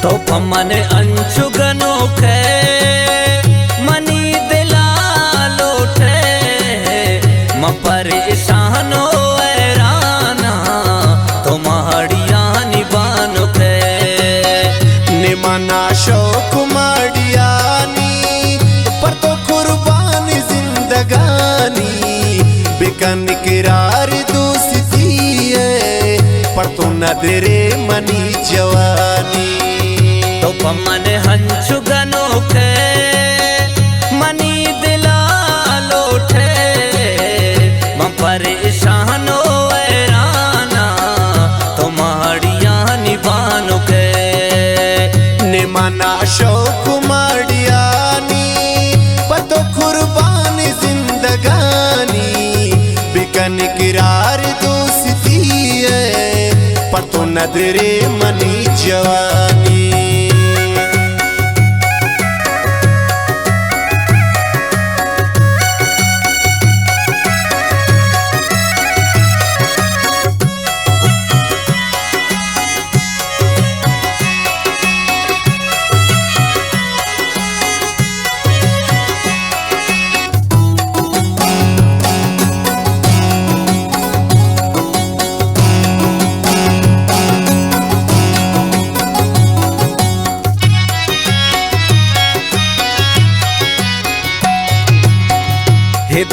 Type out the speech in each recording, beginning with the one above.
तो पमन अंशुगनो खे मनी दिला लोठे म परेशानो ऐराना तो महड़िया निबानो खे निमना शौक माड़ियानी पर तो कुर्बान जिंदगानी बिकन किरार दोस्ती है पर तो नदरे मनी जवानी तो पमन हंचुगनो खे मनी दिला लोठे म परेशानो ऐराना तो महड़िया निबानो खे निमना शौक माड़ियानी पर तो कुर्बान जिंदगानी बिकन किरार दोस्ती है पर तो नदरे मनी जवानी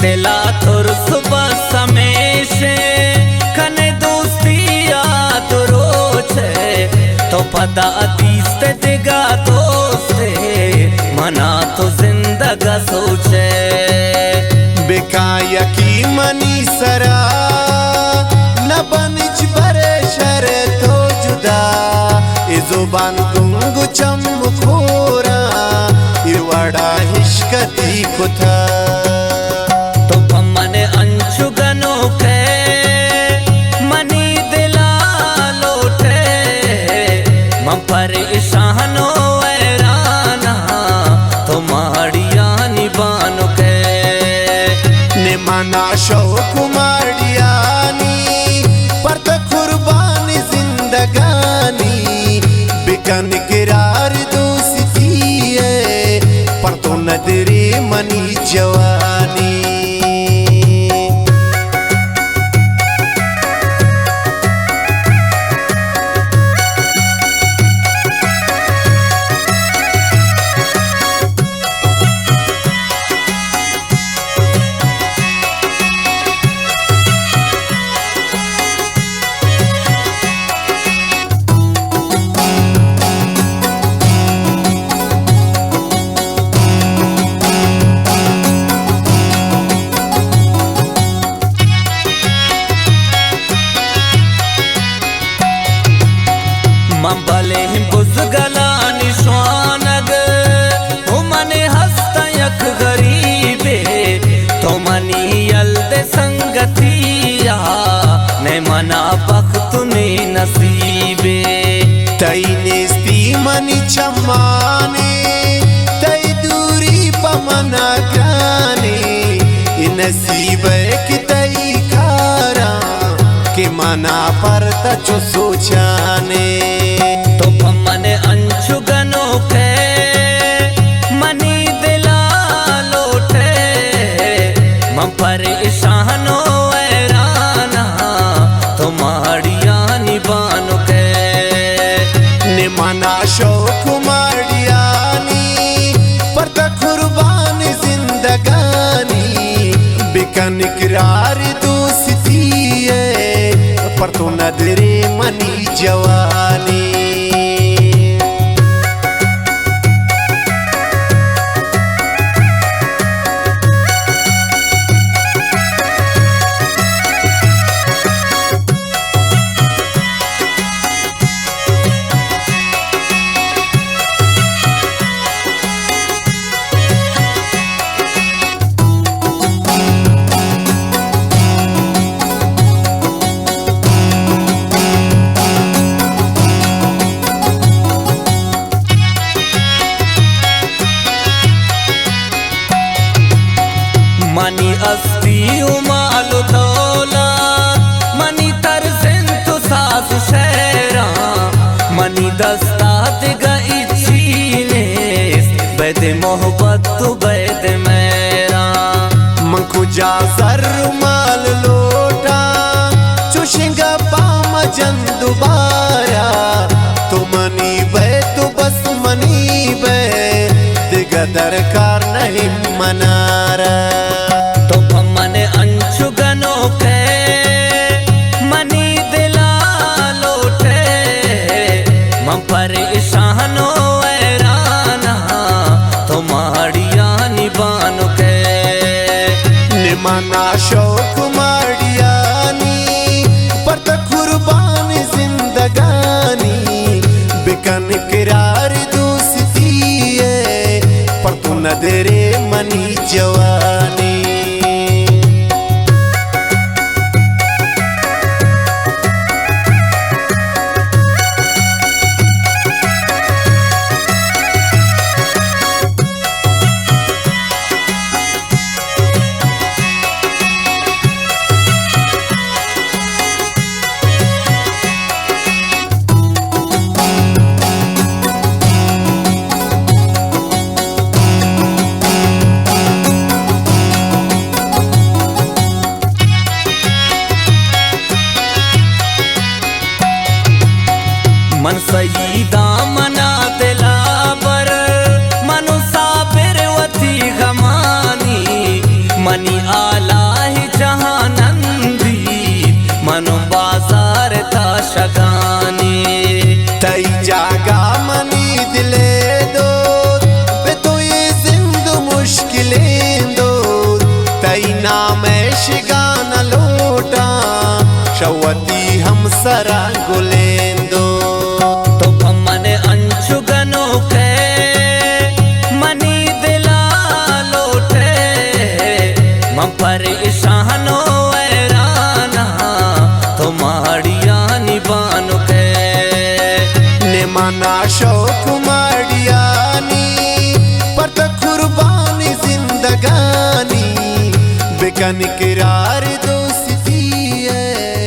दिला तुर सुबह समय से खने दोस्ती याद रोचे तो पता अतीस दिगा दोस्ते मना तो जिंदगा सोचे बेकाया की मनी सरा न बनच बरे शर तो जुदा ए जुबान गुंगु चम खोरा इवड़ा हिशकती खुथा अंशुगनो खे मनी दिला लोठे म परेशानो ऐराना तो महड़िया निबानो खे निमना शौक माड़ियानी पर तो कुर्बान जिंदगानी बिकन किरार दोस्ती है पर तो नदरे मनी जवानी मंबले बुजगला निशानग हो मने हस्त यक गरीबे तो मनी यल्दे संगतिया ने मना बख्त ने नसीबे तई नेस्ती मनी चम्माने तई दूरी पमना ग्राने नसीब की तई खारा के मना पर तचो सोचाने तो पमन अंशुगनो खे मनी दिला लोठे म परेशानो ऐराना तो महड़िया निबानो खे निमना शौक माड़ियानी पर तो कुर्बान जिंदगानी बिकन किरार दोस्ती है पर तो नदरे मनी जवानी मनी अस्ती उमाल दौला मनी तरसें तो सास शहरा मनी दस्ता दिगा मोहब्बत तू बैद मेरा मंखु जा सर माल लोटा चुशिंगा पाम जन दोबारा तो मनी बे तो बस मनी बे दिगा दरकार नहीं मनारा तो मन अंशु गनो के मनी दिला लोटे मम परेशानो ऐराना तो माड़िया निबानो के निमाना शौक माड़ियानी पर त कुर्बान जिंदगानी बिकन किरार दोस्ती है पर तू न देरे मनी जवानी मन सईदा मना दिलाबर मनु साबिर वती गमानी मनी आला ही जहानंदी मनु बाजार था शगानी तई जागा मनी दिले दो बे तो ये जिंदु मुश्किलें दो तई नाम शिगाना लोटा शवती हम सरा गुलेंदो तो मन अंशु गनो के मनी दिला लोटे मम परेशानो ऐराना तो माड़िया निबानो के निमाना शौक माड़ियानी पर त कुर्बानी जिंदगानी बेकन किरार